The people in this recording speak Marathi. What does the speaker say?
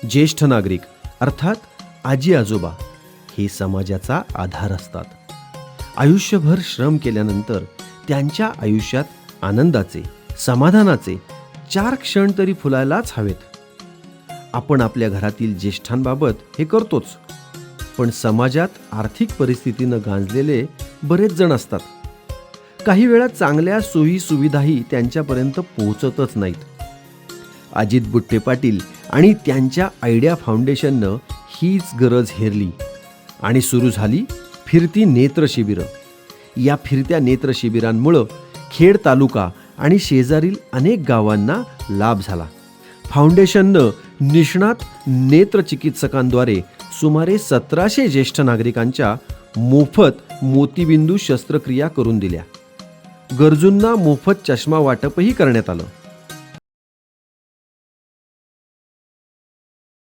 ज्येष्ठ नागरिक अर्थात आजी आजोबा हे समाजाचा आधार असतात. आयुष्यभर श्रम केल्यानंतर त्यांच्या आयुष्यात आनंदाचे, समाधानाचे 4 क्षण तरी फुलायलाच हवेत. आपण आपल्या घरातील ज्येष्ठांबाबत हे करतोच, पण समाजात आर्थिक परिस्थितीनं गांजलेले बरेच जण असतात. काही वेळा चांगल्या सोयी सुविधाही त्यांच्यापर्यंत पोहोचतच नाहीत. अजित बुट्टे पाटील आणि त्यांच्या आयडिया फाउंडेशननं हीच गरज हेरली आणि सुरू झाली फिरती नेत्र शिबिरं. या फिरत्या नेत्र शिबिरांमुळं खेड तालुका आणि शेजारील अनेक गावांना लाभ झाला. फाउंडेशननं निष्णात नेत्रचिकित्सकांद्वारे सुमारे 1700 ज्येष्ठ नागरिकांच्या मोफत मोतीबिंदू शस्त्रक्रिया करून दिल्या. गरजूंना मोफत चष्मा वाटपही करण्यात आलं.